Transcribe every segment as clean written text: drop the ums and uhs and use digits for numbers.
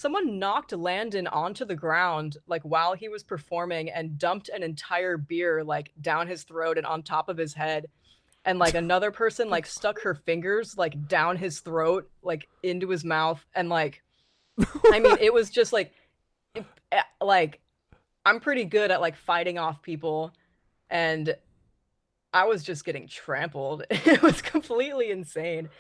someone knocked Landon onto the ground like while he was performing and dumped an entire beer like down his throat and on top of his head. And like another person like stuck her fingers like down his throat, like into his mouth. And like, I mean, it was just like, like I'm pretty good at like fighting off people, and I was just getting trampled. It was completely insane.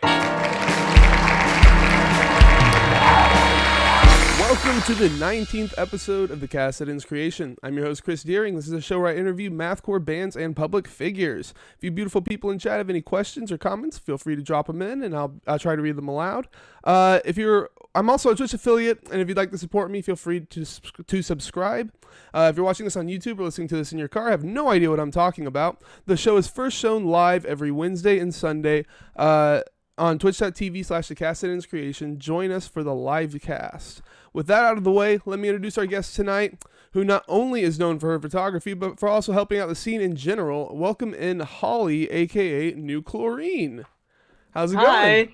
Welcome to the 19th episode of the Cast That Ends Creation. I'm your host, Chris Deering. This is a show where I interview mathcore bands and public figures. If you beautiful people in chat have any questions or comments, feel free to drop them in, and I'll try to read them aloud. I'm also a Twitch affiliate, and if you'd like to support me, feel free to subscribe. If you're watching this on YouTube or listening to this in your car, I have no idea what I'm talking about. The show is first shown live every Wednesday and Sunday on twitch.tv/thecasttheendenscreation. Join us for the live cast. With that out of the way, let me introduce our guest tonight, who not only is known for her photography, but for also helping out the scene in general. Welcome in Holly, aka New Chlorine. How's it going? Hi.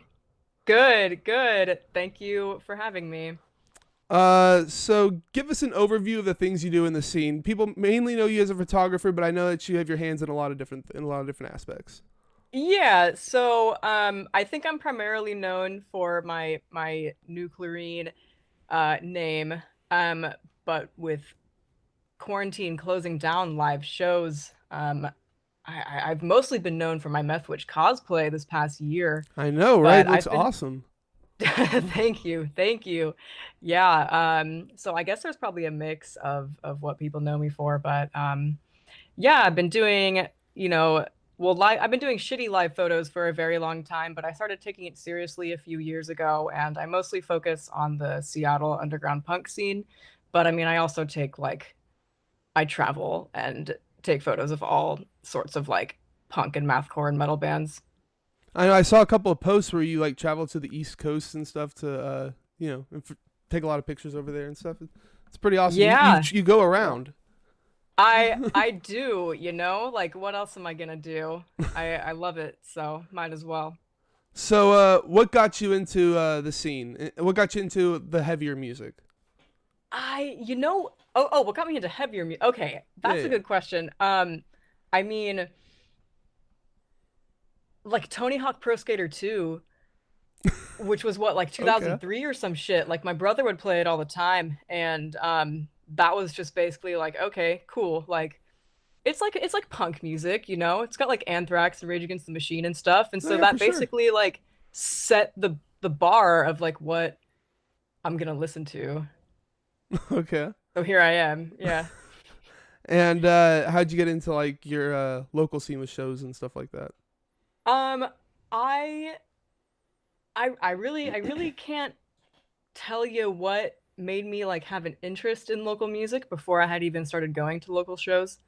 Good, good. Thank you for having me. So give us an overview of the things you do in the scene. People mainly know you as a photographer, but I know that you have your hands in a lot of different aspects. Yeah, so I think I'm primarily known for my New Chlorine name. But with quarantine closing down live shows, I've mostly been known for my Meth Witch cosplay this past year. I know, right? But It looks I've been awesome. thank you, thank you. Yeah, so I guess there's probably a mix of what people know me for, but yeah, I've been doing, I've been doing shitty live photos for a very long time, but I started taking it seriously a few years ago, and I mostly focus on the Seattle underground punk scene. But I mean, I also I travel and take photos of all sorts of like punk and mathcore and metal bands. I know I saw a couple of posts where you like travel to the East Coast and stuff to take a lot of pictures over there and stuff. It's pretty awesome. Yeah, You go around. I do, like what else am I gonna do? I love it, so might as well. So what got you into the scene? What got you into the heavier music? What got me into heavier music? Okay, Yeah, that's a yeah. good question. I mean, like Tony Hawk Pro Skater 2, which was what, like Okay. 2003 or some shit. Like my brother would play it all the time, and that was just basically like, okay, cool. Like it's like punk music, It's got like Anthrax and Rage Against the Machine and stuff, and Oh so yeah, for that sure. basically like set the bar of like what I'm gonna listen to. Okay. So here I am. Yeah. And how'd you get into like your local scene with shows and stuff like that? Um, I I really can't tell you what made me like have an interest in local music before I had even started going to local shows.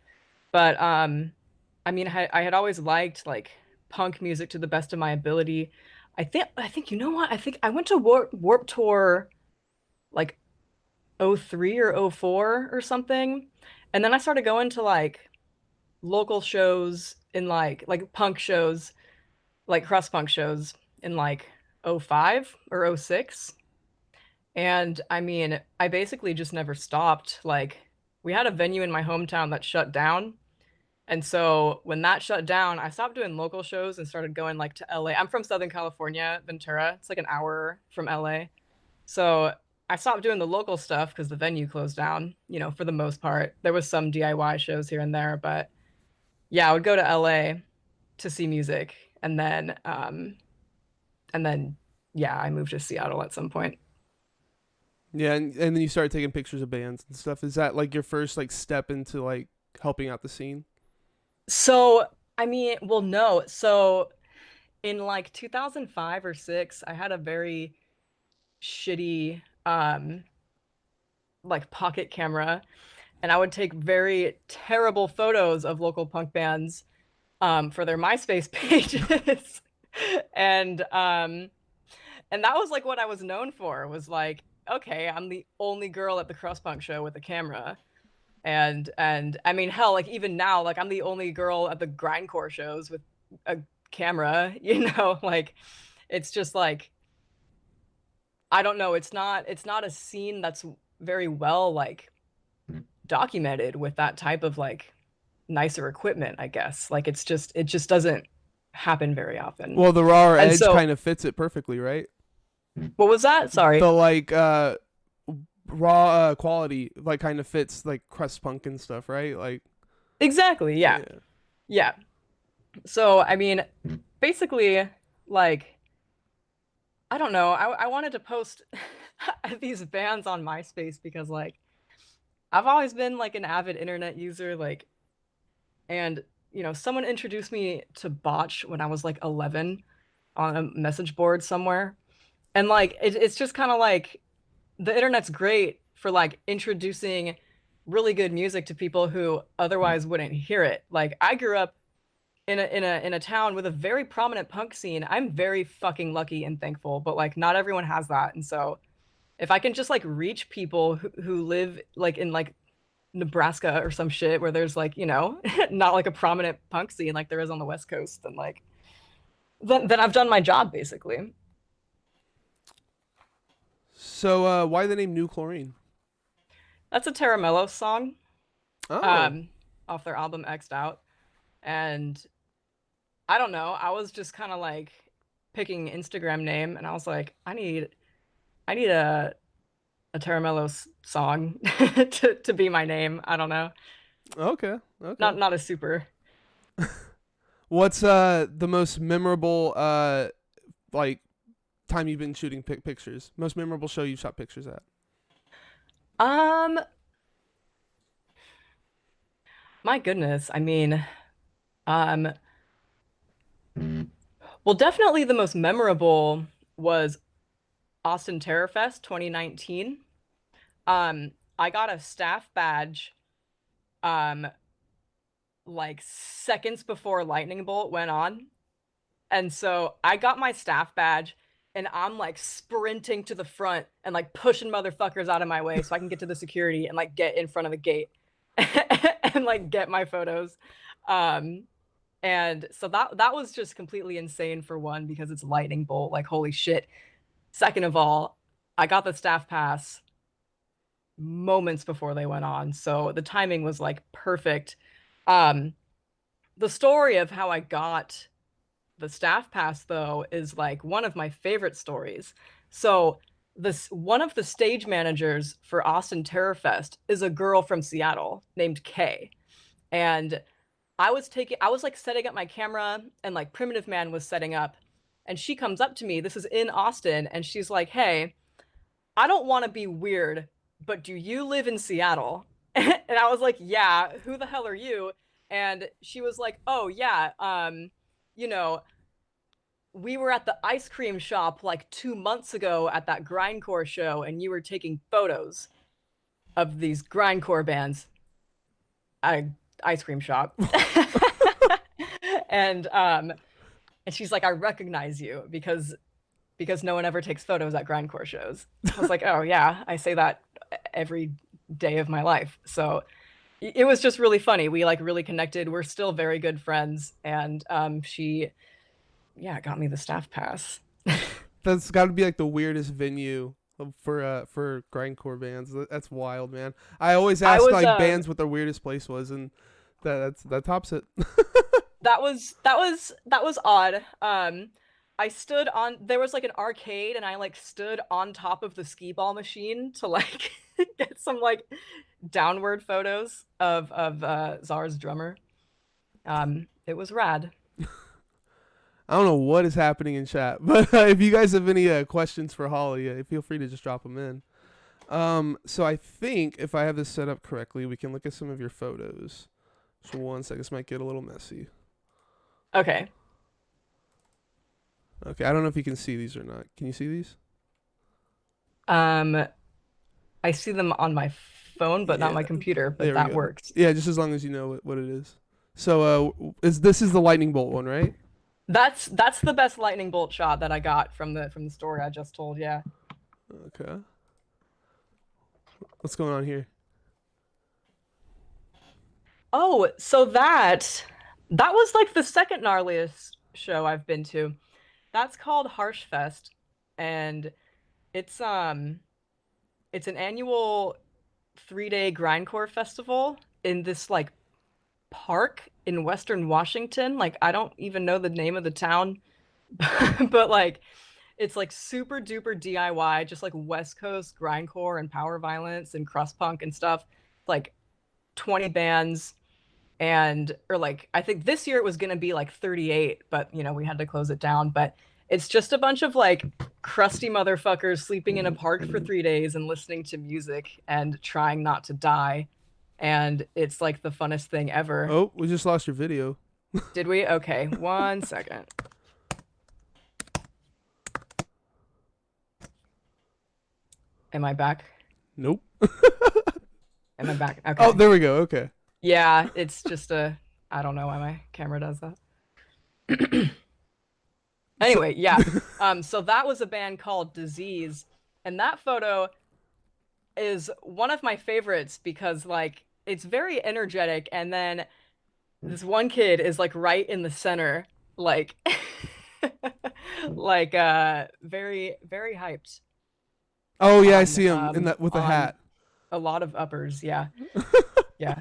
But I mean, I had always liked like punk music to the best of my ability. I think you know what? I think I went to Warp Tour like '03 or '04 or something. And then I started going to like local shows in like punk shows, like cross punk shows in like '05 or '06. And I mean, I basically just never stopped. Like we had a venue in my hometown that shut down. And so when that shut down, I stopped doing local shows and started going like to LA. I'm from Southern California, Ventura. It's like an hour from LA. So I stopped doing the local stuff because the venue closed down, for the most part. There was some DIY shows here and there, but yeah, I would go to LA to see music, and then yeah, I moved to Seattle at some point. Yeah, and then you started taking pictures of bands and stuff. Is that like your first like step into like helping out the scene? So, I mean, well, no. So in like 2005 or 6, I had a very shitty like pocket camera, and I would take very terrible photos of local punk bands for their MySpace pages. And and that was like what I was known for, was like, okay, I'm the only girl at the cross punk show with a camera. And I mean, hell, like even now, like I'm the only girl at the grindcore shows with a camera, like it's just like I don't know. It's not a scene that's very well like documented with that type of like nicer equipment, I guess. Like it just doesn't happen very often. Well, the raw And edge so kind of fits it perfectly, right? what was that? Sorry. The like raw quality like kind of fits like crust punk and stuff, right? Like Exactly. Yeah. yeah. Yeah. So I mean, basically, like I don't know. I wanted to post these bands on MySpace because like I've always been like an avid internet user, like and someone introduced me to Botch when I was like 11 on a message board somewhere. And like it's just kind of like the internet's great for like introducing really good music to people who otherwise wouldn't hear it. Like I grew up in a town with a very prominent punk scene. I'm very fucking lucky and thankful, but like not everyone has that. And so if I can just like reach people who live like in like Nebraska or some shit where there's like, not like a prominent punk scene like there is on the West Coast, then like then I've done my job basically. So why the name New Chlorine? That's a Terramello song, Oh, um, off their album X'd Out. And I don't know, I was just kind of like picking Instagram name and I was like, I need a Terramello song to be my name. I don't know. okay, okay. Not a super. What's the most memorable like time you've been shooting pictures? Most memorable show you've shot pictures at? Um, my goodness. I mean, um, well, definitely the most memorable was Austin Terror Fest 2019. I got a staff badge, um, like seconds before Lightning Bolt went on. And so I got my staff badge and I'm like sprinting to the front and like pushing motherfuckers out of my way so I can get to the security and like get in front of the gate and like get my photos. Um, and so that was just completely insane for one because it's Lightning Bolt, like holy shit. Second of all, I got the staff pass moments before they went on, so the timing was like perfect. Um, the story of how I got the staff pass though is like one of my favorite stories. So this one of the stage managers for Austin Terror Fest is a girl from Seattle named Kay. And I was like setting up my camera and like Primitive Man was setting up and she comes up to me. This is in Austin and she's like, "Hey, I don't want to be weird, but do you live in Seattle?" And I was like, "Yeah, who the hell are you?" And she was like, "Oh, yeah, you know, we were at the ice cream shop like 2 months ago at that grindcore show, and you were taking photos of these grindcore bands at an ice cream shop." and um, and she's like, "I recognize you because no one ever takes photos at grindcore shows." I was like, "Oh yeah, I say that every day of my life." So it was just really funny. We like really connected. We're still very good friends, and she yeah got me the staff pass. That's got to be like the weirdest venue for grindcore bands. That's wild, man. I always I ask was like bands what their weirdest place was, and that tops it. that was odd. I stood on there was like an arcade and I like stood on top of the skee ball machine to like get some like downward photos of Czar's drummer. It was rad. I don't know what is happening in chat, but if you guys have any questions for Holly, feel free to just drop them in. So I think if I have this set up correctly, we can look at some of your photos. So one second, this might get a little messy. Okay. Okay, I don't know if you can see these or not. Can you see these? Um, I see them on my phone, but not Yeah, my computer, but there we that go. works. Yeah, just as long as you know what it is. So is this is the lightning bolt one, right? That's the best lightning bolt shot that I got from the story I just told. Yeah. Okay. What's going on here? Oh, so that was like the second gnarliest show I've been to. That's called Harsh Fest, and It's um it's an annual 3-day grindcore festival in this like park in Western Washington. Like I don't even know the name of the town, but like it's like super duper DIY, just like West Coast grindcore and power violence and crust punk and stuff. Like 20 bands and or like I think this year it was going to be like 38, but we had to close it down. But it's just a bunch of like crusty motherfuckers sleeping in a park for 3 days and listening to music and trying not to die. And it's like the funnest thing ever. Oh, we just lost your video. Did we? Okay, 1 second. Am I back? Nope. Am I back? Oh, Okay. there we go. Okay. Yeah, it's just I don't know why my camera does that. So, Anyway, yeah. So that was a band called Disease, and that photo is one of my favorites because like it's very energetic, and then this one kid is like right in the center, like like very very hyped oh yeah, I on see him in that with a hat. a lot of uppers. Yeah. Yeah.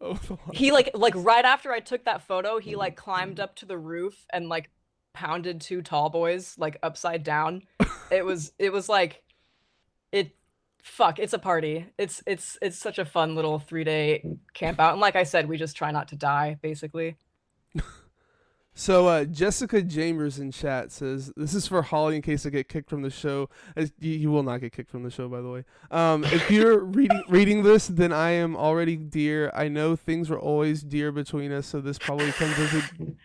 Oh, with a lot He of- like right after I took that photo, he like climbed up to the roof and like pounded two tall boys like upside down. It was like it fuck, it's a party. It's such a fun little 3-day camp out. And like I said, we just try not to die, basically. So Jessica Chambers in chat says this is for Holly in case I get kicked from the show. You will not get kicked from the show, by the way. If you're reading this, then I am already dear. I know things were always dear between us, so this probably comes as a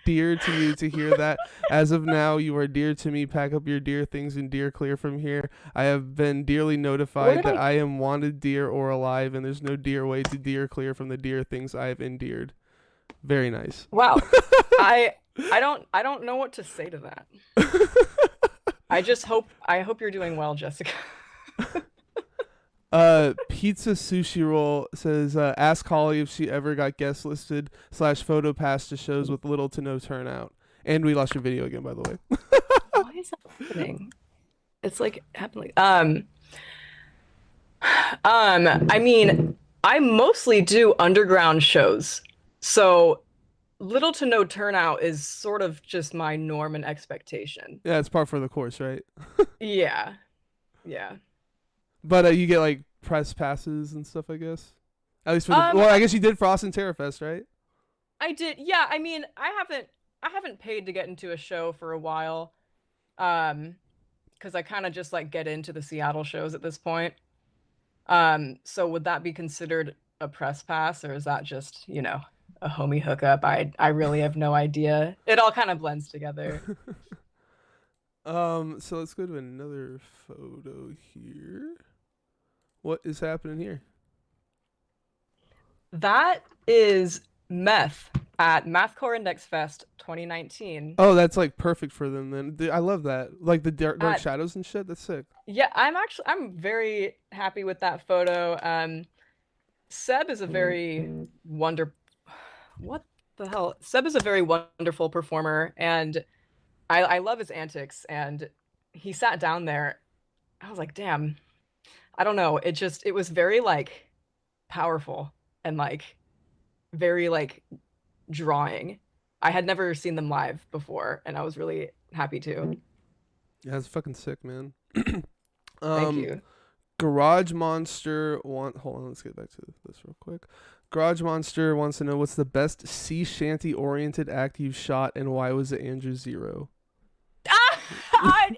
dear to you to hear that. As of now, you are dear to me. Pack up your dear things and dear clear from here. I have been dearly Where notified did that I I am wanted dear or alive, and there's no dear way to dear clear from the dear things I have endeared. Very nice. Wow. I I don't know what to say to that. I hope you're doing well, Jessica. Pizza Sushi Roll says, ask Holly if she ever got guest listed / photo passed to shows with little to no turnout. And we lost your video again, by the way. Why is that happening? It's like happening. I mean, I mostly do underground shows. So little to no turnout is sort of just my norm and expectation. Yeah, it's par for the course, right? Yeah. Yeah. But you get like press passes and stuff, I guess. At least for the Um, well, I I, guess you did for Austin Terror Fest, right? I did. Yeah, I mean, I haven't paid to get into a show for a while. Um, because I kind of just like get into the Seattle shows at this point. So would that be considered a press pass, or is that just, a homie hookup? I really have no idea. It all kind of blends together. So let's go to another photo here. What is happening here? That is Meth at Mathcore Index Fest 2019. Oh, that's like perfect for them then. I love that. Like the dark At shadows and shit. That's sick. Yeah, I'm very happy with that photo. Seb is a very wonder what the hell? Seb is a very wonderful performer, and I love his antics. And he sat down there. I was like, damn, I don't know. It was very like powerful and like very like drawing. I had never seen them live before, and I was really happy to. Yeah, it's fucking sick, man. Thank um, you. Garage Monster want. Hold on, let's get back to this real quick. Garage Monster wants to know what's the best sea shanty oriented act you've shot and why was it Andrew Zero?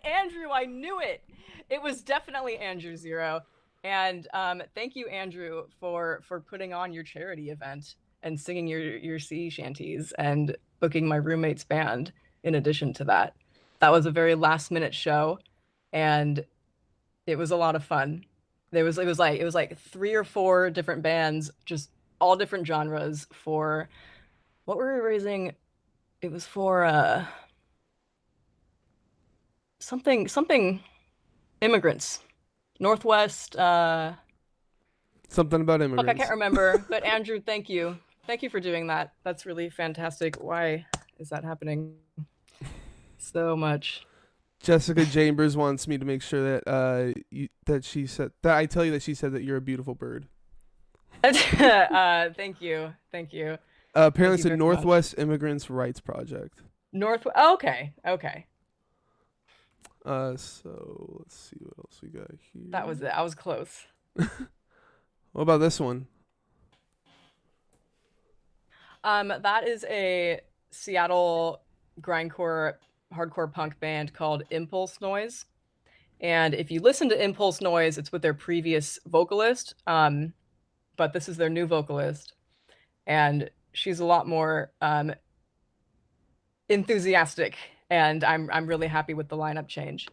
Andrew, I knew it. It was definitely Andrew Zero. And thank you, Andrew, for putting on your charity event and singing your sea shanties and booking my roommate's band in addition to that. That was a very last minute show, and it was a lot of fun. It was like three or four different bands, just all different genres for what were we raising? It was for something immigrants. Northwest Something about fuck, I can't immigrants. remember. But Andrew, thank you. Thank you for doing that. That's really fantastic. Why is that happening so much? Jessica Chambers wants me to make sure that that she said that I tell you that she said that you're a beautiful bird. Thank you. Thank you. Apparently, Thank you it's a very much. Northwest Immigrants Rights Project. North. Okay. Okay. So let's see what else we got That was here. it. I was close. What about this one? That is a Seattle grindcore hardcore punk band called Impulse Noise. And if you listen to Impulse Noise, it's with their previous vocalist. But this is their new vocalist, and she's a lot more enthusiastic. And I'm really happy with the lineup change.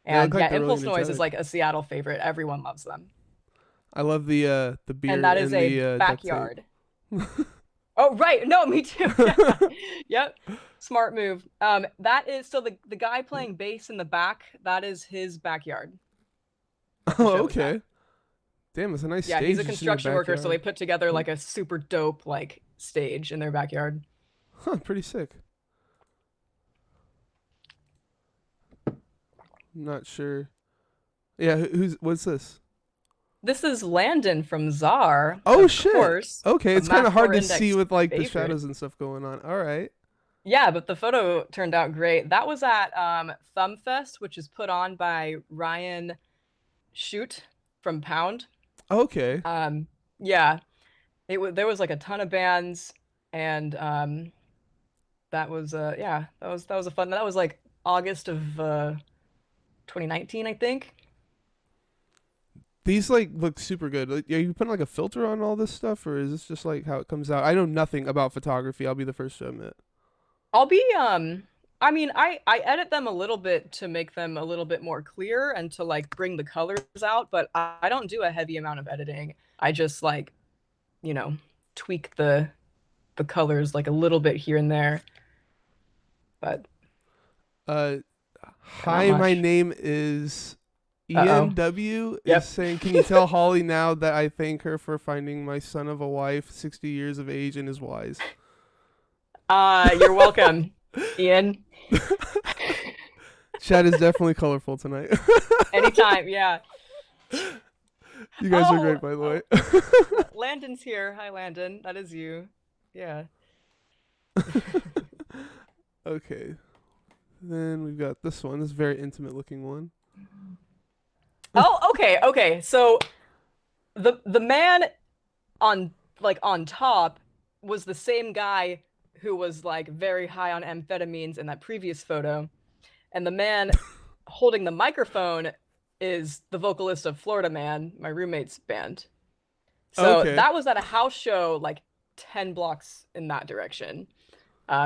They look And like yeah, they're really Impulse Noise is energetic. like a Seattle favorite. Everyone loves them. I love the And beard that is and a the duct tape. backyard. Oh, right. No, me too. Yeah. Yep. Smart move. That is so the guy playing bass in the back, that is his backyard that the Oh, show is at. okay. Damn, it's a nice Yeah, he's stage a just in your construction worker, so they backyard. put together like a super dope like stage in their backyard. Huh, pretty sick. I'm not sure. Yeah, who's what's this? This is Landon from Czar, Oh of shit. course, Okay, a it's kind of hard Mathcore to see Index with like the favorite. shadows and stuff going on. All right. Yeah, but the photo turned out great. That was at Thumb Fest, which is put on by Ryan Shoot from Pound. Okay. Um, yeah, there was like a ton of bands, and that was yeah, that was a fun. That was like August of 2019, I think. These like look super good. Like, are you putting like a filter on all this stuff, or is this just like how it comes out? I know nothing about photography. I'll be the first to admit. I'll be I mean, I edit them a little bit to make them a little bit more clear and to like bring the colors out, but I don't do a heavy amount of editing. I just like, you know, tweak the colors like a little bit here and there, but Uh, not hi, my much. name is Ian Uh-oh. W. Is Yep. saying, can you tell Holly now that I thank her for finding my son of a wife, 60 years of age, and is wise. You're welcome, Ian. Chat is definitely colorful tonight. Anytime, yeah. You guys are Oh, great, by the oh, way. Landon's here. Hi, Landon. That is you. Yeah. Okay, then we've got this one. This is a very intimate looking one. Oh, okay, okay. So the man on on top was the same guy who was like very high on amphetamines in that previous photo, and the man holding the microphone is the vocalist of Florida Man, my roommate's band. So Okay. that was at a house show like 10 blocks in that direction,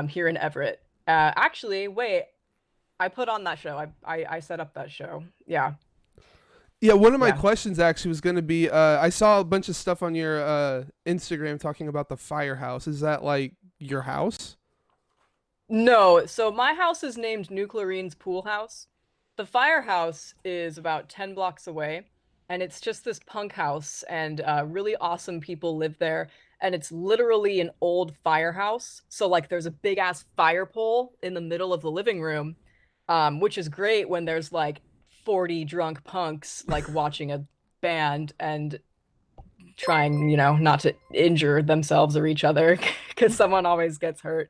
here in Everett. Actually, wait, I put on that show. I set up that show. Yeah, Yeah, one of my yeah. questions actually was going to be I saw a bunch of stuff on your Instagram talking about the firehouse. Is that like your house? No, so my house is named New Chlorine's Pool House. The firehouse is about 10 blocks away, and it's just this punk house, and really awesome people live there. And it's literally an old firehouse. So, like, there's a big ass fire pole in the middle of the living room, which is great when there's like 40 drunk punks like watching a band and trying, not to injure themselves or each other because someone always gets hurt.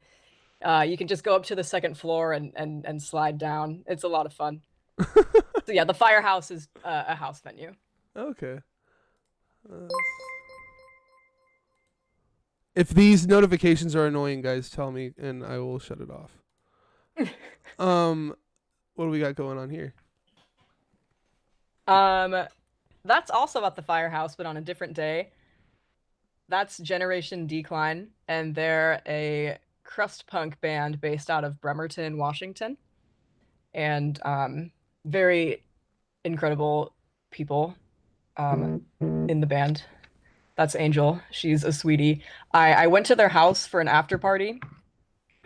You can just go up to the second floor and slide down. It's a lot of fun. So yeah, the firehouse is a house venue. Okay. Uh, if these notifications are annoying, guys, tell me and I will shut it off. Um, what do we got going on here? Um, that's also at the firehouse, but on a different day. That's Generation Decline, and they're a crust punk band based out of Bremerton, Washington, and very incredible people in the band. That's Angel. She's a sweetie. I went to their house for an after party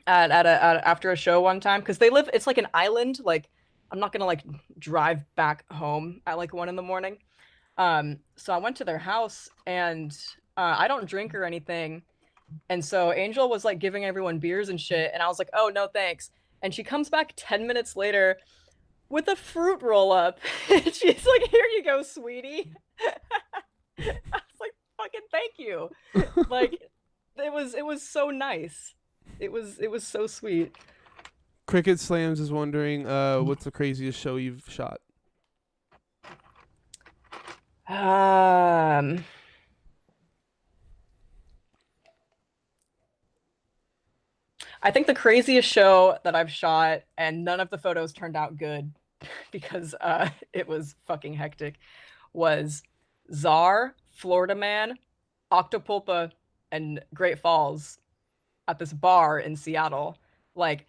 after a show one time because they live. It's like an island. Like I'm not gonna like drive back home at like 1 in the morning. So I went to their house and I don't drink or anything. And so Angel was like giving everyone beers and shit, and I was like, "Oh no, thanks." And she comes back 10 minutes later with a fruit roll up. She's like, "Here you go, sweetie." I was like, "Fucking thank you." Like it was so nice. It was so sweet. Cricket Slams is wondering, what's the craziest show you've shot? Um, I think the craziest show that I've shot, and none of the photos turned out good because it was fucking hectic, was Czar, Florida Man, Octopulpa, and Great Falls at this bar in Seattle. Like,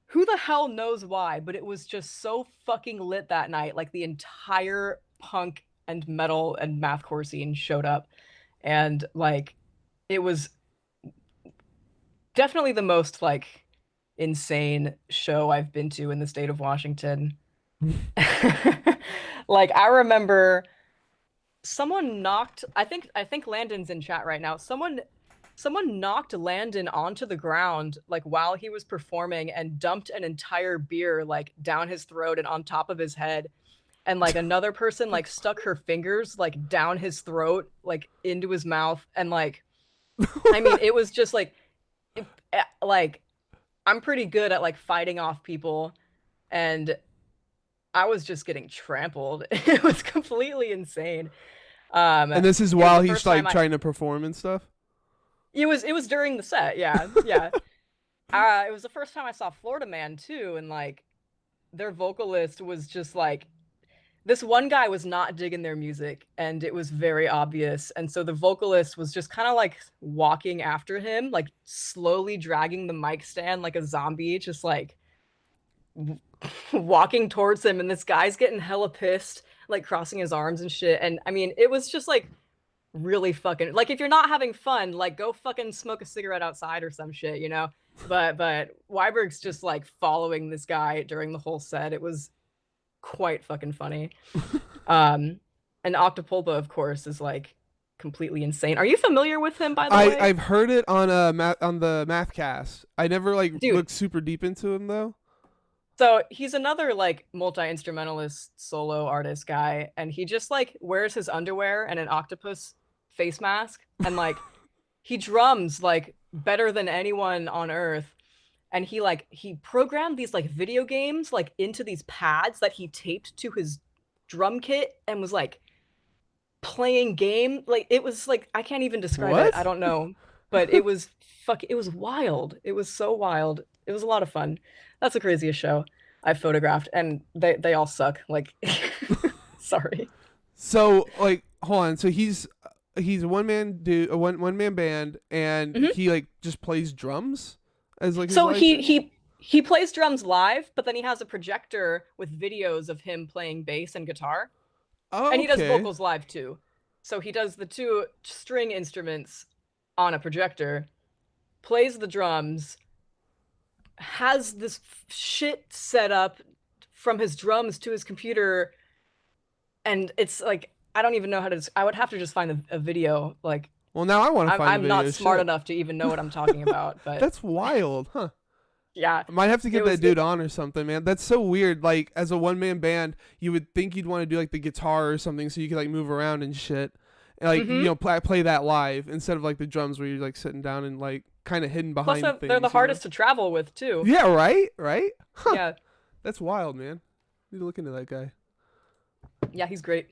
who the hell knows why, but it was just so fucking lit that night. Like, the entire punk and metal and mathcore scene showed up. And, like, it was definitely the most, like, insane show I've been to in the state of Washington. Like, I remember someone knocked, I think Landon's in chat right now. Someone knocked Landon onto the ground like while he was performing and dumped an entire beer like down his throat and on top of his head. And like another person like stuck her fingers like down his throat, like into his mouth. And like, I mean, it was just like, like I'm pretty good at like fighting off people, and I was just getting trampled. It was completely insane. And this is It was while the he's first like time I trying to perform and stuff. it was during the set, yeah. Yeah. It was the first time I saw Florida Man too, and like their vocalist was just like this one guy was not digging their music, and it was very obvious. And so the vocalist was just kind of like walking after him, like slowly dragging the mic stand like a zombie, just like walking towards him. And this guy's getting hella pissed, like crossing his arms and shit. And I mean, it was just like really fucking like if you're not having fun, like go fucking smoke a cigarette outside or some shit, you know? But Weiberg's just like following this guy during the whole set. It was quite fucking funny. Um, and Octopulpa, of course, is like completely insane. Are you familiar with him, by the way? I've heard it on on the Mathcast. I never like Dude, looked super deep into him though. so he's another like multi-instrumentalist solo artist guy, and he just like wears his underwear and an octopus face mask, and like he drums like better than anyone on earth. And he programmed these like video games like into these pads that he taped to his drum kit and was like playing game. Like it was like I can't even describe it. I What? don't know. But it was wild. It was so wild. It was a lot of fun. That's the craziest show I've photographed, and they all suck. Like sorry. So like, hold on. So he's a one man dude, a one man band, and Mhm. he like just plays drums as like his So live he thing. he he plays drums live, but then he has a projector with videos of him playing bass and guitar. Oh, And he does okay. vocals live too. So he does the two string instruments on a projector, plays the drums, has this shit set up from his drums to his computer, and it's like I don't even know how to. I would have to just find a video. Like Well, now I want to I'm find the I'm not video. smart Shit, enough to even know what I'm talking about. But that's wild, huh? yeah, I might have to it get that was. dude on or something, man. That's so weird. Like as a one man band, you would think you'd want to do like the guitar or something so you could like move around and shit. And, like Mm-hmm. play that live instead of like the drums where you're like sitting down and like kind of hidden Plus, behind they're the things, you know? hardest to travel with too. Yeah, right, right. Huh? Yeah, That's wild, man. Need to look into that guy. yeah, he's great,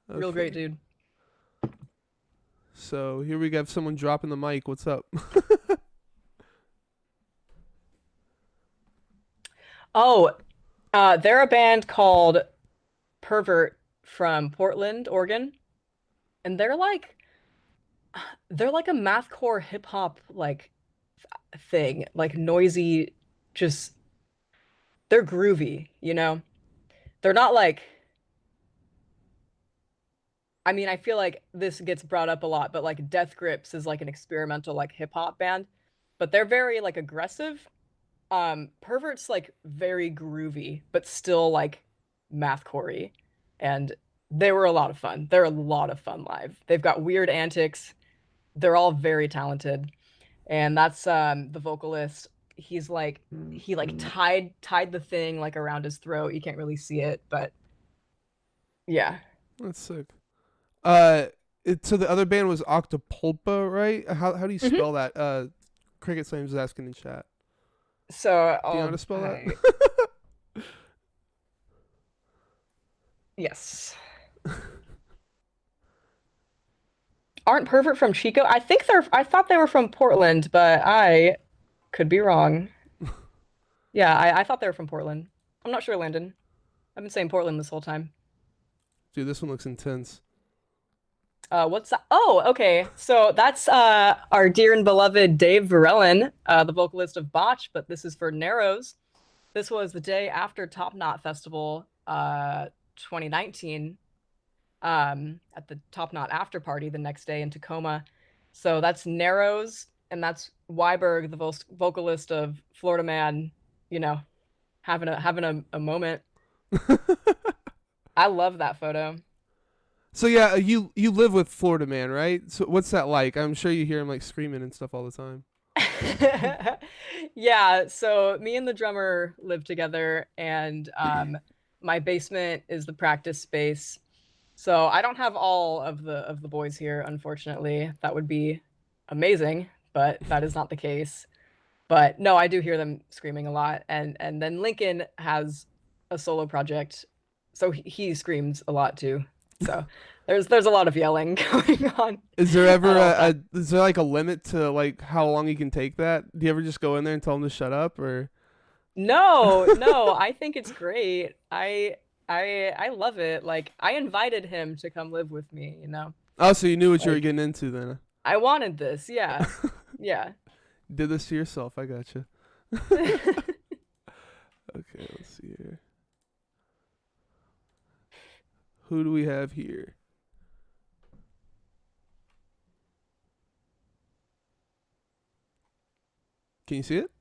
real great Okay, dude. so here we have someone dropping the mic. What's up? Oh, they're a band called Pervert from Portland, Oregon, and they're like a mathcore hip hop like thing, like noisy, just they're groovy, you know? They're not like I mean, I feel like this gets brought up a lot, but like Death Grips is like an experimental like hip hop band, but they're very like aggressive. Pervert's like very groovy, but still like mathcore-y. And they were a lot of fun. They're a lot of fun live. They've got weird antics. They're all very talented. And that's the vocalist. he's like he like tied the thing like around his throat. You can't really see it, but yeah. That's sick. Uh, so the other band was Octopulpa, right? How do you Hmm. spell that? Cricket Slams is asking in chat. So Do you know how oh to spell I that? yes. Aren't Pervert from Chico? I thought they were from Portland, but I could be wrong. Yeah, I thought they were from Portland. I'm not sure, Landon. I've been saying Portland this whole time. Dude, this one looks intense. What's that? Oh, okay. So that's our dear and beloved Dave Varellin, the vocalist of Botch, but this is for Narrows. This was the day after Top Knot Festival 2019, at the Top Knot after party the next day in Tacoma. So that's Narrows, and that's Weiberg, the vocalist of Florida Man, you know, having a moment. I love that photo. So yeah, you live with Florida Man, right? So what's that like? I'm sure you hear him like screaming and stuff all the time. Yeah, so me and the drummer live together, and my basement is the practice space. So I don't have all of the boys here, unfortunately. That would be amazing, but that is not the case. But no, I do hear them screaming a lot, and then Lincoln has a solo project, so he screams a lot too. So there's a lot of yelling going on Is there ever at all times. is there like a limit to like how long you can take that? Do you ever just go in there and tell them to shut up or? No, no, I think it's great. I love it. Like I invited him to come live with me, you know. Oh, so you knew what you were Like getting into then. I wanted this. Yeah. Yeah. Did this to yourself. I got you. Okay, let's see here. Who do we have here? Can you see it?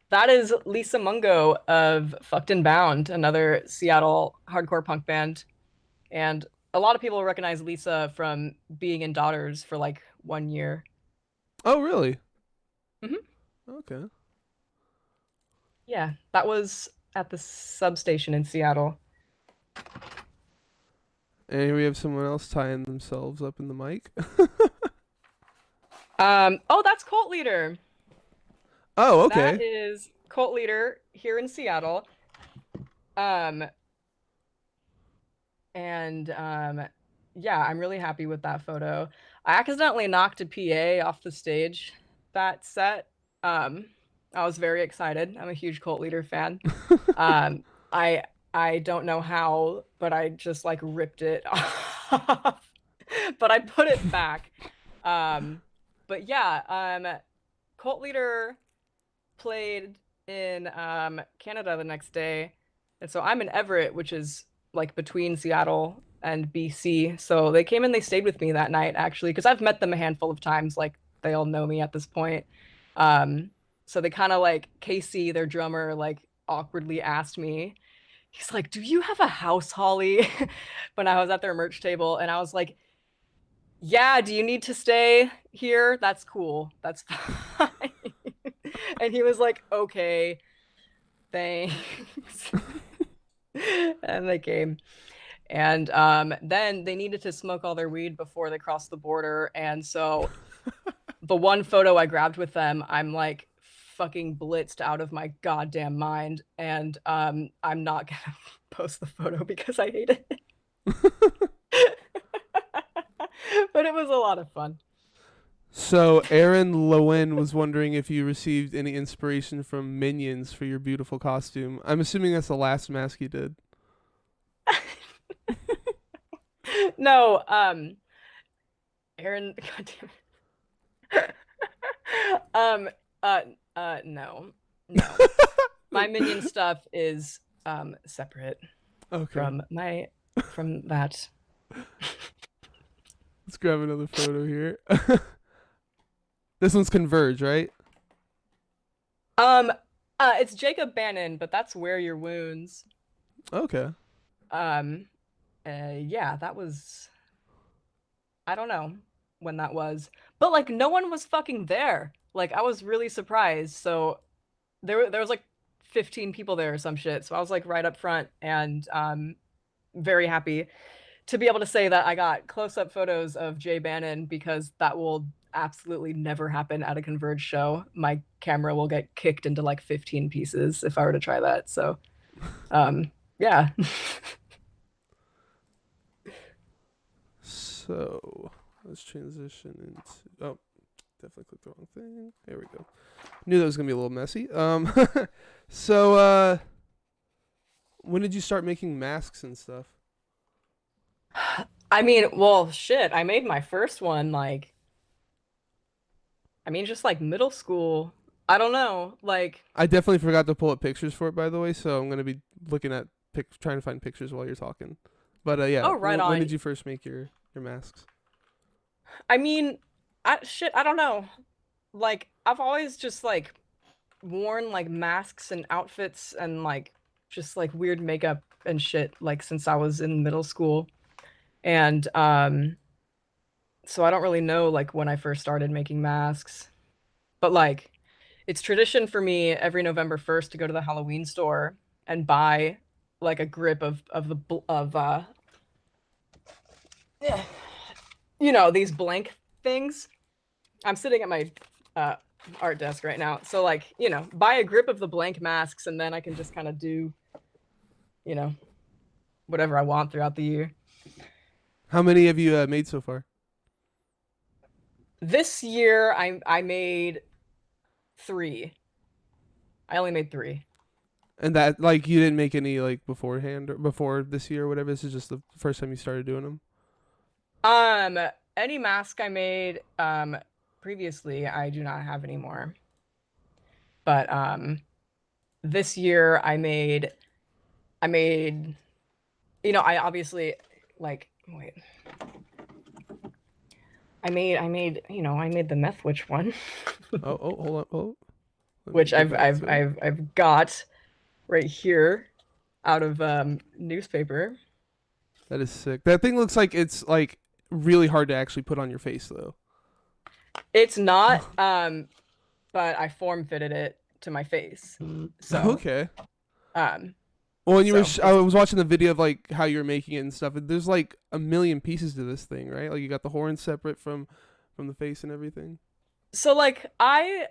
That is Lisa Mungo of Fucked and Bound, another Seattle hardcore punk band. And a lot of people recognize Lisa from being in Daughters for like 1 year. Oh, really? Hmm. Okay. Yeah, that was at the substation in Seattle. And here we have someone else tying themselves up in the mic. Oh, that's Cult Leader. Oh, That okay. is Cult Leader here in Seattle. Um, and yeah, I'm really happy with that photo. I accidentally knocked a PA off the stage that set. Um, I was very excited. I'm a huge Cult Leader fan. Um, I I don't know how, but I just like ripped it off. But I put it back. Um, but yeah, Cult Leader played in Canada the next day. And so I'm in Everett, which is like between Seattle and BC. So they came and they stayed with me that night actually, because I've met them a handful of times. Like they all know me at this point. Um, so they kind of like Casey, their drummer, like awkwardly asked me, he's like, "Do you have a house, Holly?" when I was at their merch table, and I was like, "Yeah, do you need to stay here? That's cool. That's fine." And he was like, "Okay, thanks." And they came. And then they needed to smoke all their weed before they crossed the border. And so the one photo I grabbed with them, I'm like fucking blitzed out of my goddamn mind. And I'm not gonna post the photo because I hate it. But it was a lot of fun. So Aaron Lowen was wondering if you received any inspiration from Minions for your beautiful costume. I'm assuming that's the last mask you did. No, Aaron, goddamn. um, uh, no, no. My minion stuff is separate Okay. from that. Let's grab another photo here. This one's Converge, right? Um, it's Jacob Bannon, but that's Wear Your Wounds. Okay. Um, yeah, that was I don't know when that was, but like no one was fucking there. Like I was really surprised. So there was like 15 people there or some shit. So I was like right up front and very happy to be able to say that I got close-up photos of Jay Bannon because that will absolutely never happen at a Converge show. My camera will get kicked into like 15 pieces if I were to try that. So, yeah. So let's transition into. Oh, definitely clicked the wrong thing. There we go. Knew that was gonna be a little messy. So when did you start making masks and stuff? I mean, well, shit. I made my first one like I mean just like middle school. I don't know. Like, I definitely forgot to pull up pictures for it, by the way. So I'm gonna be looking at trying to find pictures while you're talking. But yeah, oh, right when on. did you first make your masks? I mean, I don't know. Like I've always just like worn like masks and outfits and like just like weird makeup and shit like since I was in middle school. And so I don't really know like when I first started making masks. But like it's tradition for me every November 1st to go to the Halloween store and buy like a grip of the of yeah, these blank things. I'm sitting at my uh art desk right now. So like, buy a grip of the blank masks and then I can just kind of do, you know, whatever I want throughout the year. How many have you made so far? This year I made 3. I only made 3. And that like you didn't make any like beforehand or before this year or whatever. This is just the first time you started doing them. Um any mask I made previously I do not have anymore. But this year I made I obviously like wait. I made the meth witch one, Oh, hold on. Oh, let me which get I've back I've to it. I've I've got right here out of newspaper. That is sick. That thing looks like it's like really hard to actually put on your face though. It's not, but I form fitted it to my face. So, Okay. um, Well, when you were, so I it's was watching the video of like how you're making it and stuff. And there's like a million pieces to this thing, right? Like you got the horns separate from the face and everything. so like I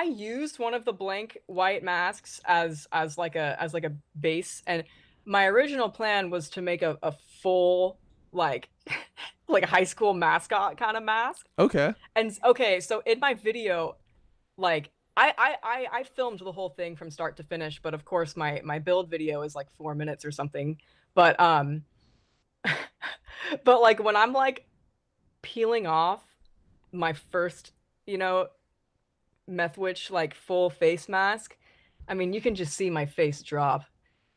used one of the blank white masks as like a base, and my original plan was to make a full like like high school mascot kind of mask. Okay. And okay, so in my video, like I filmed the whole thing from start to finish, but of course my build video is like 4 minutes or something. But but like when I'm like peeling off my first, you know, meth witch like full face mask, I mean you can just see my face drop.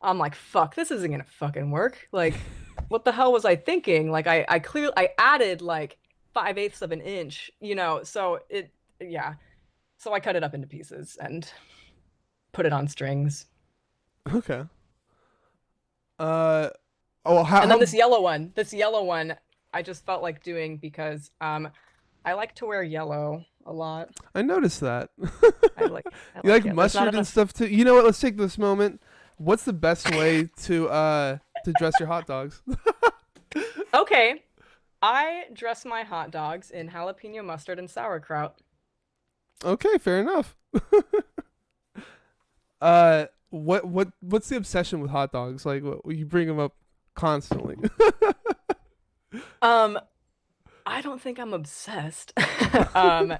I'm like, fuck, this isn't gonna fucking work. Like, what the hell was I thinking? Like I clearly I added like 5/8 of an inch, so it yeah. So I cut it up into pieces and put it on strings. Okay. Uh. Oh, how And then how this yellow one, I just felt like doing because I like to wear yellow a lot. I noticed that. I like I You like like it. There's not mustard and enough. stuff too. You know what? Let's take this moment. What's the best way to dress your hot dogs? Okay, I dress my hot dogs in jalapeno mustard and sauerkraut. Okay, fair enough. What's the obsession with hot dogs? Like, you bring them up constantly. Um, I don't think I'm obsessed. Um,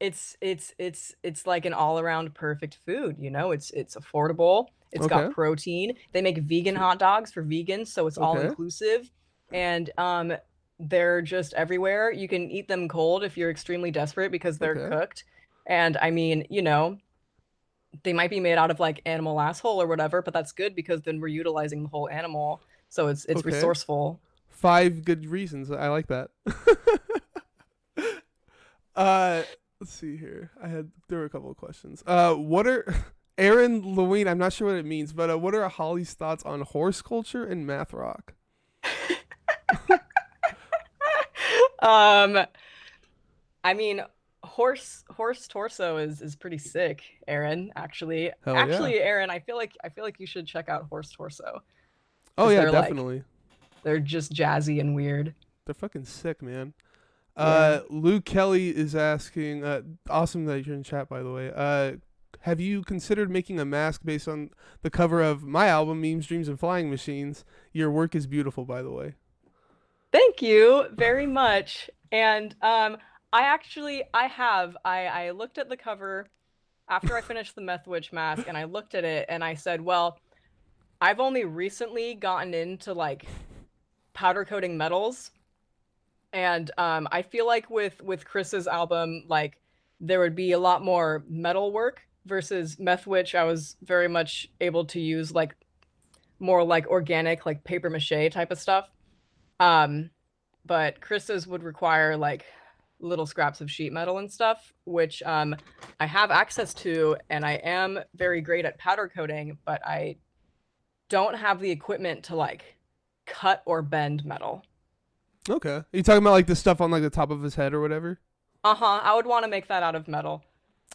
it's like an all-around perfect food, It's affordable. It's got Okay. protein. They make vegan hot dogs for vegans, so it's all Okay. inclusive. And they're just everywhere. You can eat them cold if you're extremely desperate because they're Okay. cooked. And I mean, they might be made out of like animal asshole or whatever, but that's good because then we're utilizing the whole animal. So it's Okay. resourceful. 5 good reasons. I like that. uh, let's see here. There were a couple of questions. What are Aaron Lewine? I'm not sure what it means, but what are Holly's thoughts on horse culture and math rock? Um, I mean, horse torso is pretty sick, Aaron, actually. Hell yeah. Actually, Aaron, I feel like you should check out horse torso Oh because yeah, they're like definitely. they're just jazzy and weird. They're fucking sick, man. Yeah. Luke Kelly is asking. Awesome that you're in chat, by the way. Have you considered making a mask based on the cover of my album, Memes, Dreams, and Flying Machines? Your work is beautiful, by the way. Thank you very much. And I looked at the cover after I finished the Meth Witch mask and I looked at it and I said, well, I've only recently gotten into like powder coating metals. And I feel like with Chris's album, like there would be a lot more metal work versus Meth Witch. I was very much able to use like more like organic, like paper mache type of stuff. Um, but Chris's would require like little scraps of sheet metal and stuff, which I have access to, and I am very great at powder coating, but I don't have the equipment to like cut or bend metal. Okay. Are you talking about like the stuff on like the top of his head or whatever? Uh-huh. I would want to make that out of metal.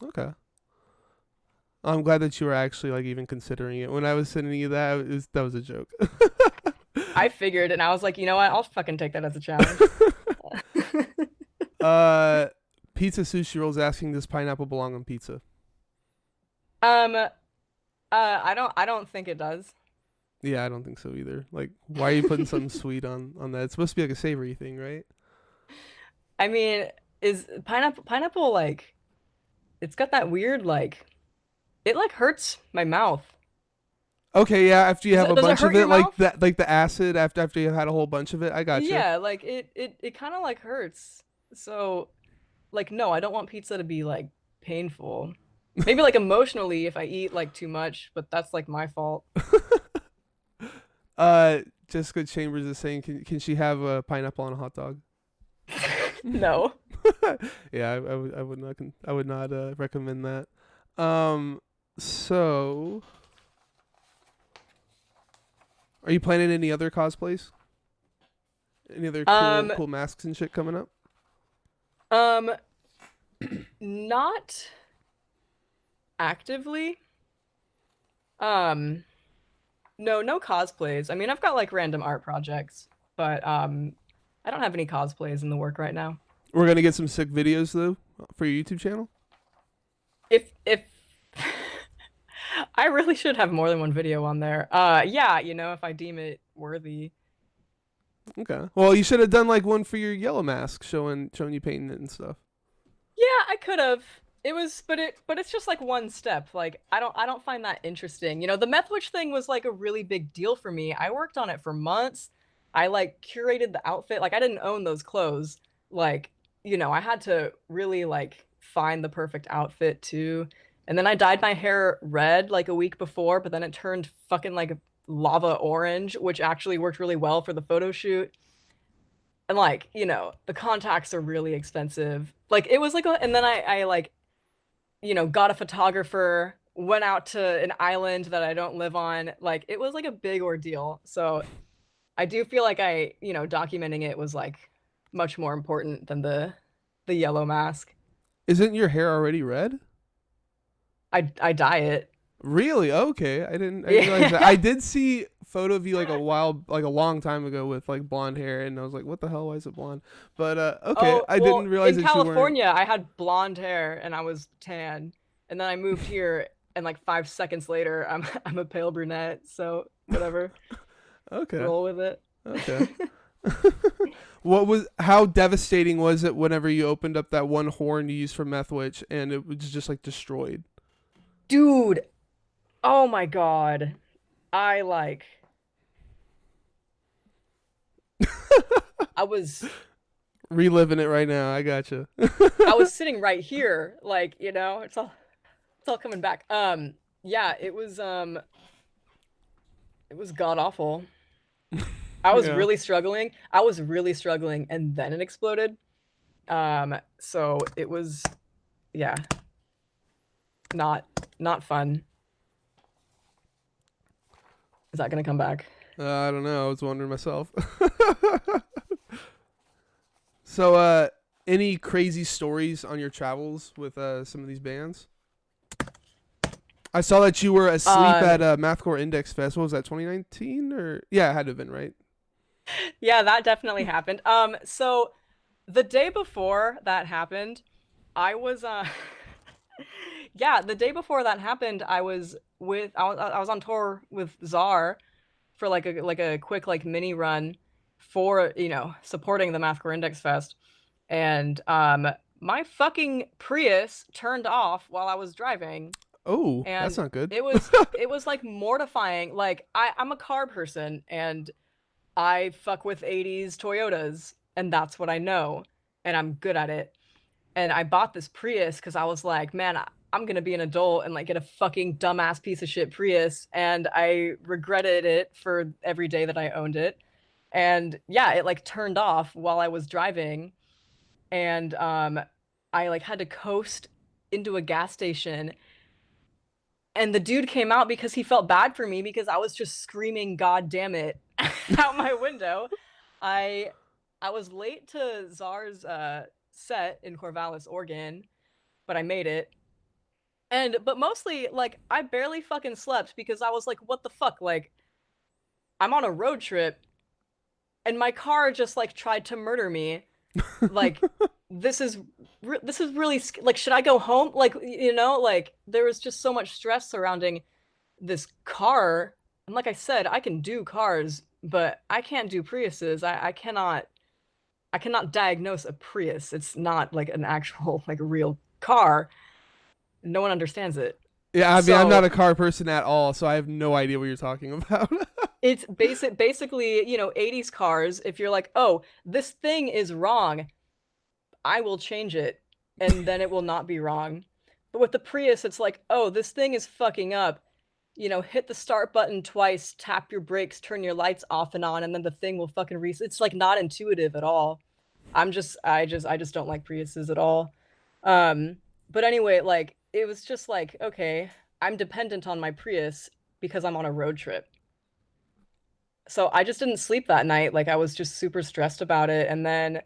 Okay. I'm glad that you were actually like even considering it. When I was sending you that, that was a joke. I figured, and I was like, you know what? I'll fucking take that as a challenge. uh, Pizza Sushi Roll's asking, does pineapple belong on pizza? I don't think it does. Yeah, I don't think so either. Like, why are you putting something sweet on that? It's supposed to be like a savory thing, right? I mean, is pineapple like it's got that weird like it like hurts my mouth. Okay, yeah. After you Does have it a does it bunch of hurt it, your like mouth? that, like the acid after you had a whole bunch of it, I gotcha. Yeah, like it kind of like hurts. So like no, I don't want pizza to be like painful. Maybe like emotionally if I eat like too much, but that's like my fault. Jessica Chambers is saying, can she have a pineapple on a hot dog? No. Yeah, I would not I would not recommend that. Um, so are you planning any other cosplays? Any other Um cool masks and shit coming up? um not actively. Um no, no cosplays. I mean, I've got like random art projects, but I don't have any cosplays in the work right now. We're gonna get some sick videos though for your YouTube channel. If I really should have more than one video on there. Yeah, if I deem it worthy. Okay. Well, you should have done like one for your yellow mask, showing you painting it and stuff. Yeah, I could have. It was, but it's just like one step. Like I don't find that interesting. The meth witch thing was like a really big deal for me. I worked on it for months. I like curated the outfit. Like I didn't own those clothes. Like, I had to really like find the perfect outfit too. And then I dyed my hair red like a week before, but then it turned fucking like lava orange, which actually worked really well for the photo shoot. And like, the contacts are really expensive. Like it was like and then I like, got a photographer, went out to an island that I don't live on. Like it was like a big ordeal. So I do feel like documenting it was like much more important than the yellow mask. Isn't your hair already red? I dye it. Really? Okay. I didn't realize that. Yeah. I did see a photo of you like a long time ago with like blonde hair, and I was like, what the hell? Why is it blonde? But okay, Oh, I didn't well, realize in that you weren't. California, I had blonde hair and I was tan. And then I moved here and like 5 seconds later, I'm a pale brunette. So whatever, Okay. roll with it. Okay. How devastating was it whenever you opened up that one horn you used for Meth Witch and it was just like destroyed? Dude, oh my God. I like I was Reliving it right now. I gotcha. I was sitting right here, like, it's all coming back. Yeah, it was god awful. I was Yeah. really struggling. I was really struggling and then it exploded. So it was, yeah, not not fun. Is that gonna come back? I don't know. I was wondering myself. So, Any crazy stories on your travels with some of these bands? I saw that you were asleep at Um, Mathcore Index Fest. What was that, 2019? Or yeah, it had to have been, right? yeah, that definitely happened. So the day before that happened, I was yeah, the day before that happened, I was on tour with Czar for like a quick like mini run for, supporting the Mathcore Index Fest. And my fucking Prius turned off while I was driving, Oh, that's and not good. it was like mortifying. Like I'm a car person, and I fuck with 80s Toyotas, and that's what I know, and I'm good at it. And I bought this Prius because I was like, man, I'm gonna be an adult and like get a fucking dumbass piece of shit Prius, and I regretted it for every day that I owned it. And yeah, it like turned off while I was driving, and I like had to coast into a gas station, and the dude came out because he felt bad for me because I was just screaming "God damn it" out my window. I I was late to Czar's set in Corvallis, Oregon, but I made it. And but mostly like I barely fucking slept because I was like, what the fuck? Like I'm on a road trip and my car just like tried to murder me. Like this is this is really like, should I go home? Like, like there was just so much stress surrounding this car. And like I said, I can do cars, but I can't do Priuses. I cannot diagnose a Prius. It's not like an actual like real car. No one understands it. Yeah, I mean, I'm not So a car person at all, so I have no idea what you're talking about. it's basically, 80s cars. If you're like, oh, this thing is wrong, I will change it, and then it will not be wrong. But with the Prius, it's like, oh, this thing is fucking up. Hit the start button twice, tap your brakes, turn your lights off and on, and then the thing will fucking reset. It's like not intuitive at all. I just don't like Priuses at all. Um, but anyway, like it was just like, okay, I'm dependent on my Prius because I'm on a road trip. So I just didn't sleep that night. Like I was just super stressed about it. And then,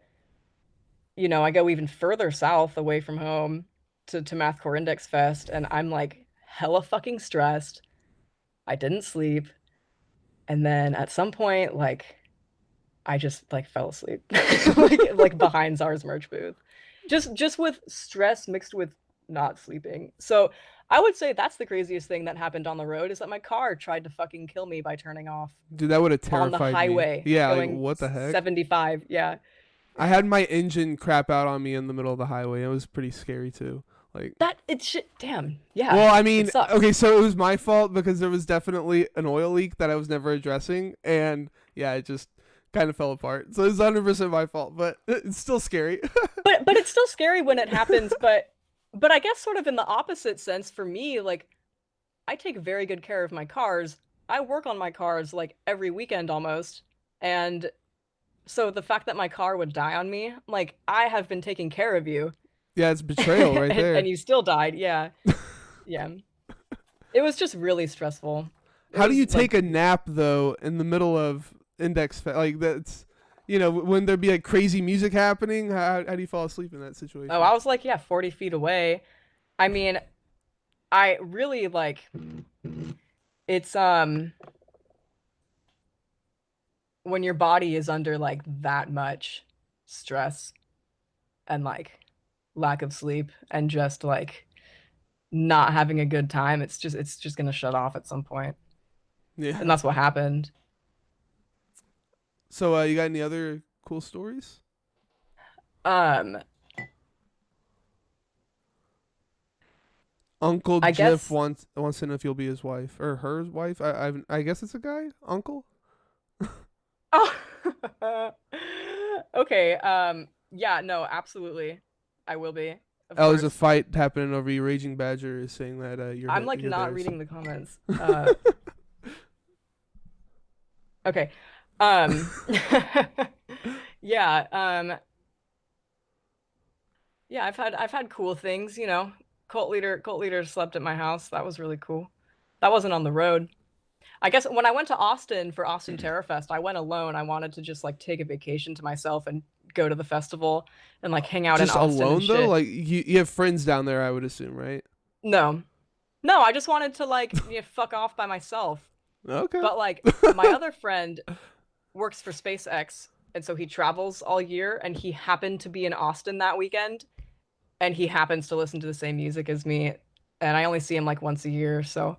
I go even further south away from home to Mathcore Index Fest, and I'm like hella fucking stressed. I didn't sleep. And then at some point, like I just like fell asleep. like behind Czar's merch booth. Just with stress mixed with not sleeping. So I would say that's the craziest thing that happened on the road, is that my car tried to fucking kill me by turning off Dude, that would have on the terrified me. highway Yeah, like going what the heck? 75. Yeah. I had my engine crap out on me in the middle of the highway. It was pretty scary too. Like, That it's shit. Damn. Yeah. well, I It mean, sucks. okay, so it was my fault because there was definitely an oil leak that I was never addressing, and yeah, it just kind of fell apart. So it's 100% my fault, but it's still scary. But it's still scary when it happens, but I guess sort of in the opposite sense for me, like I take very good care of my cars. I work on my cars like every weekend almost. And so the fact that my car would die on me, like I have been taking care of you Yeah, it's betrayal right and there. you still died. Yeah. Yeah. It was just really stressful. It How do was you like, take a nap though in the middle of like that's when there be like crazy music happening? How do you fall asleep in that oh, situation? I was like, yeah, 40 feet away. I mean, I really like it's when your body is under like that much stress and like lack of sleep and just like not having a good time, it's just gonna shut off at some point. And Yeah. that's what happened. So you got any other cool stories? Um, Uncle I Jiff guess wants to know if you'll be his wife or her wife. I guess it's a guy. Uncle. oh okay, yeah, no, absolutely. I will be, of Oh, there's a course. fight happening over you. Raging Badger is saying that I'm like you're not theirs. reading the comments. Okay. Um yeah, yeah, I've had cool things, Cult leader slept at my house. That was really cool. That wasn't on the road. I guess when I went to Austin for Austin Terror Fest, I went alone. I wanted to just like take a vacation to myself and go to the festival and like hang out in Just Austin and alone though? shit. Like you have friends down there, I would assume, right? No, no, I just wanted to like fuck off by myself. Okay. But like my other friend works for SpaceX, and so he travels all year, and he happened to be in Austin that weekend, and he happens to listen to the same music as me, and I only see him like once a year, so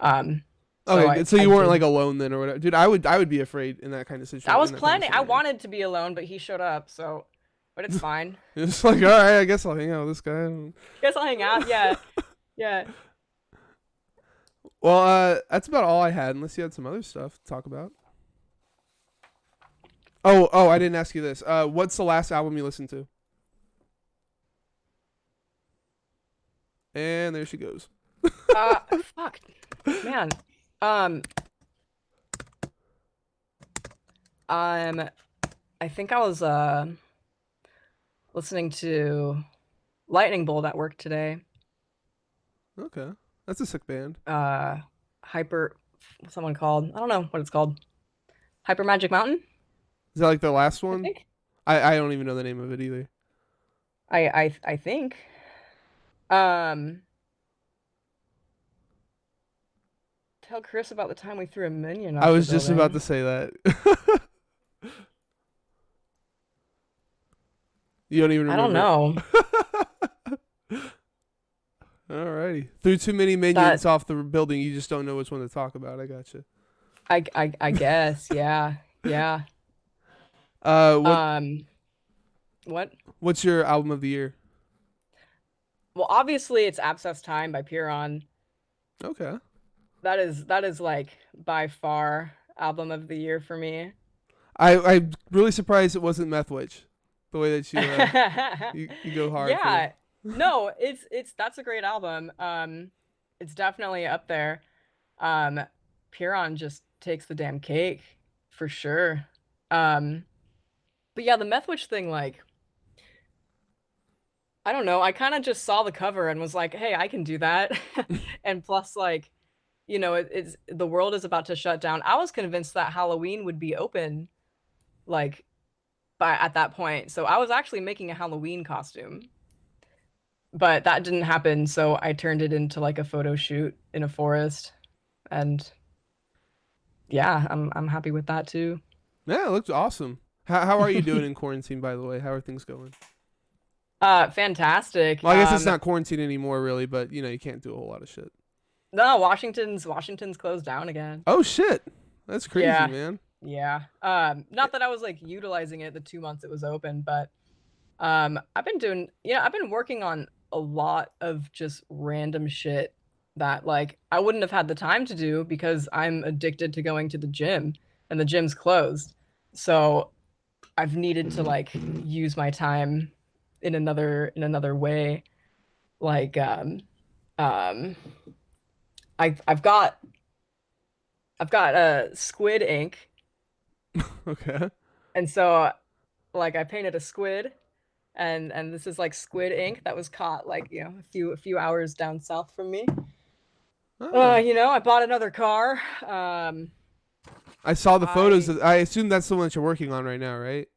um, so Okay, I so I you weren't like did. alone then or whatever. Dude, I would be afraid in that kind of I situation was in that kind of planning. I scenario. wanted to be alone, but he showed up, so but it's fine. It's like, all right, I guess I'll hang out with this guy. Guess I'll hang out. Yeah, yeah. Well, that's about all I had, unless you had some other stuff to talk about. Oh, I didn't ask you this. What's the last album you listened to? And there she goes. Fuck, man. Um, I'm. I think I was listening to Lightning Bolt at work today. Okay, that's a sick band. uh Hyper, someone called, I don't know what it's called. Hyper Magic Mountain, Is that like the last I one? think. I don't even know the name of it either. I think. Um Tell Chris about the time we threw a minion I off the was just about building. to say that. You don't even I don't remember. know. Alrighty. Threw too many minions That off the building. You just don't know which one to talk about. I gotcha. I guess, yeah. Yeah. What Um what? what's your album of the year? Well, obviously it's Abscess Time by Piron. Okay. That is like by far album of the year for me. I'm really surprised it wasn't Meth Witch. The way that you go hard for Yeah. No, it's that's a great album. It's definitely up there. Um Piron just takes the damn cake for sure. Um but yeah, the Methwitch thing, like, I don't know, I kind of just saw the cover and was like, "Hey, I can do that." And plus like, it's the world is about to shut down. I was convinced that Halloween would be open like by at that point. So I was actually making a Halloween costume. But that didn't happen, so I turned it into like a photo shoot in a forest, and yeah, I'm happy with that too. Yeah, it looks awesome. How are you doing in quarantine, by the way? How are things going? Fantastic. Well, I guess it's not quarantine anymore, really, but you can't do a whole lot of shit. No, Washington's closed down again. Oh shit, that's crazy, Yeah, man. yeah. Not that I was like utilizing it the 2 months it was open, but I've been working on a lot of just random shit that like I wouldn't have had the time to do because I'm addicted to going to the gym and the gym's closed. So I've needed to like use my time in another way. Like um I've got squid ink, Okay. and so like I painted a squid, and this is like squid ink that was caught like a few hours down south from me. Oh, I bought another car. I saw the photos. I I assume that's the one that you're working on right now, right?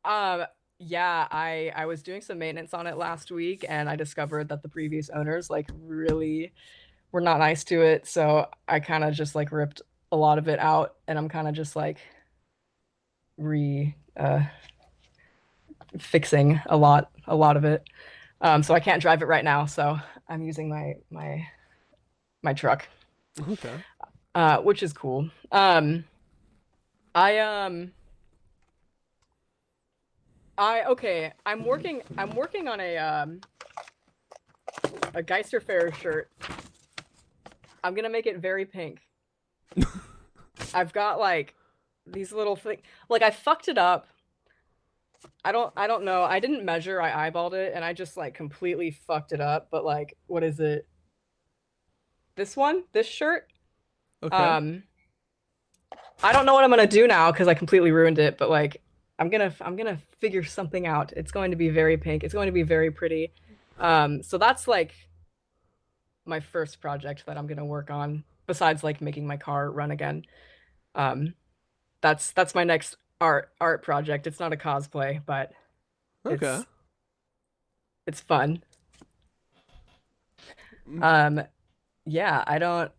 um yeah, I was doing some maintenance on it last week, and I discovered that the previous owners like really were not nice to it, so I kind of just like ripped a lot of it out, and I'm kind of just like re fixing a lot of it. So I can't drive it right now, so I'm using my truck, Okay. which is cool. I I okay. I'm working on a Geister Fair shirt. I'm gonna make it very pink. I've got like these little things. Like I fucked it up. I don't know. I didn't measure. I eyeballed it, and I just like completely fucked it up. But like, what is it? This one? This shirt? Okay. Um, I don't know what I'm gonna do now because I completely ruined it. But like, I'm gonna figure something out. It's going to be very pink. It's going to be very pretty. So that's like my first project that I'm gonna work on. Besides like making my car run again. Um, that's my next art project. It's not a cosplay, but Okay. it's it's fun. Mm, Um, yeah, I don't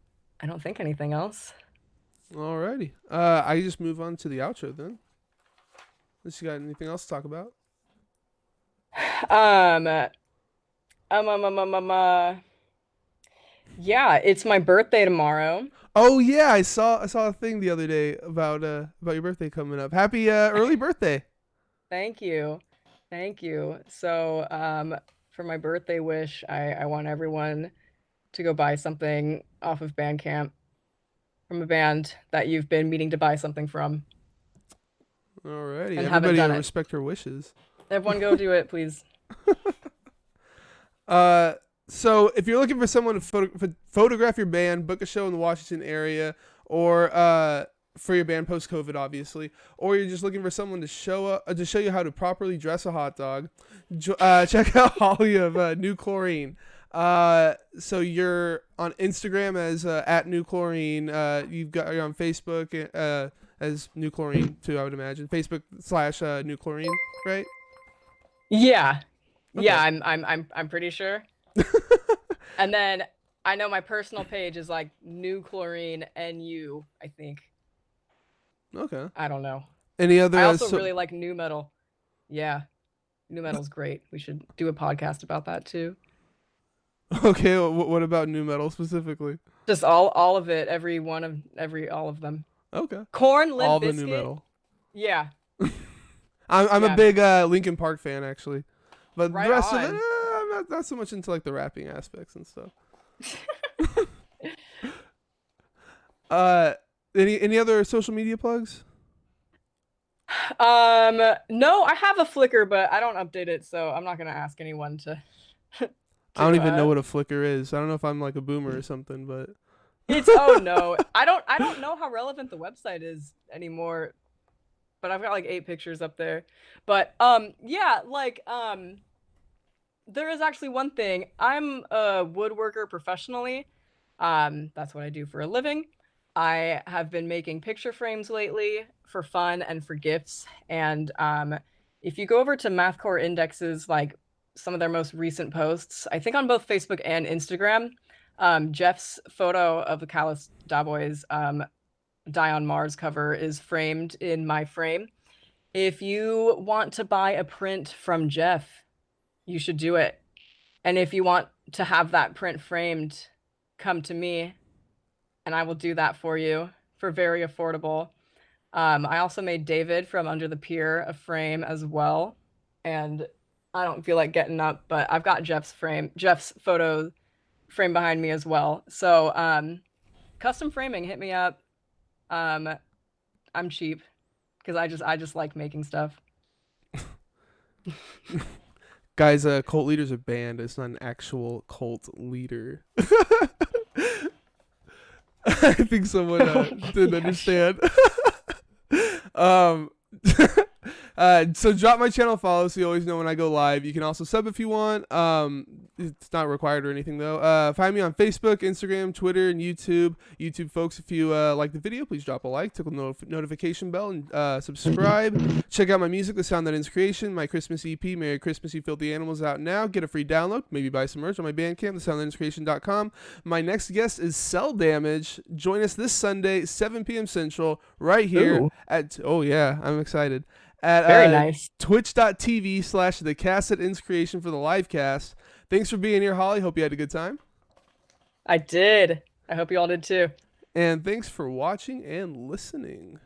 think anything else. alrighty. I just move on to the outro then. Unless you got anything else to talk about. Um, um, um, um, um, um, uh, yeah, it's my birthday tomorrow. Oh yeah, I saw a thing the other day about your birthday coming up. Happy early birthday. Thank you. Thank you. So, for my birthday wish, I want everyone to go buy something off of Bandcamp from a band that you've been meaning to buy something from Alrighty. and haven't Everybody done it. respect her wishes. Everyone go do it, please. Uh, so if you're looking for someone to photograph your band, book a show in the Washington area, or for your band post COVID, obviously, or you're just looking for someone to show you how to properly dress a hot dog, check out Holly of New Chlorine. So you're on Instagram as at New Chlorine. You're on Facebook as New Chlorine too. I would imagine Facebook / New Chlorine, right? Yeah. Yeah, Okay. I'm pretty sure. And then I know my personal page is like New Chlorine NU, I think. Okay. I don't know. Any I other also really like new metal. Yeah, new metal's great. We should do a podcast about that too. Okay, what about new metal specifically? Just all of it, every one of every all of them. Okay, Corn, all Limp the new Biscuit. metal. Yeah, I'm a yeah. big Linkin Park fan actually, but the Right rest of it, on. I'm not so much into like the rapping aspects and stuff. Uh, any other social media plugs? No, I have a Flickr, but I don't update it, so I'm not gonna ask anyone to I don't to even know what a Flickr is. I don't know if I'm like a boomer or something, but it's oh no. I don't know how relevant the website is anymore, but I've got like 8 pictures up there. But yeah, like there is actually one thing. I'm a woodworker professionally. That's what I do for a living. I have been making picture frames lately for fun and for gifts. And if you go over to Mathcore Index's, like some of their most recent posts, I think on both Facebook and Instagram, Jeff's photo of the Callous Daboys Die on Mars cover is framed in my frame. If you want to buy a print from Jeff, you should do it. And if you want to have that print framed, come to me and I will do that for you for very affordable. I also made David from Under the Pier a frame as well. And I don't feel like getting up, but I've got Jeff's photo frame behind me as well. So custom framing, hit me up. Um, I'm cheap because I just like making stuff. guys, cult leader's a band. It's not an actual cult leader. I think someone didn't Yeah, sure. understand. um, so drop my channel follow so you always know when I go live. You can also sub if you want. It's not required or anything though. Find me on Facebook, Instagram, Twitter, and YouTube. YouTube folks, if you like the video, please drop a like, tickle the notification bell, and subscribe. Check out my music, The Sound That Ends Creation, my Christmas EP, Merry Christmas, You Filthy Animals, out now. Get a free download. Maybe buy some merch on my Bandcamp, thesoundthatendscreation.com. My next guest is Cell Damage. Join us this Sunday, 7 p.m. Central, right here Ooh, at. Oh yeah, I'm excited. At very nice. twitch.tv/the Cassette Ends Creation for the live cast. Thanks for being here, Holly. Hope you had a good time. I did. I hope you all did too. And thanks for watching and listening.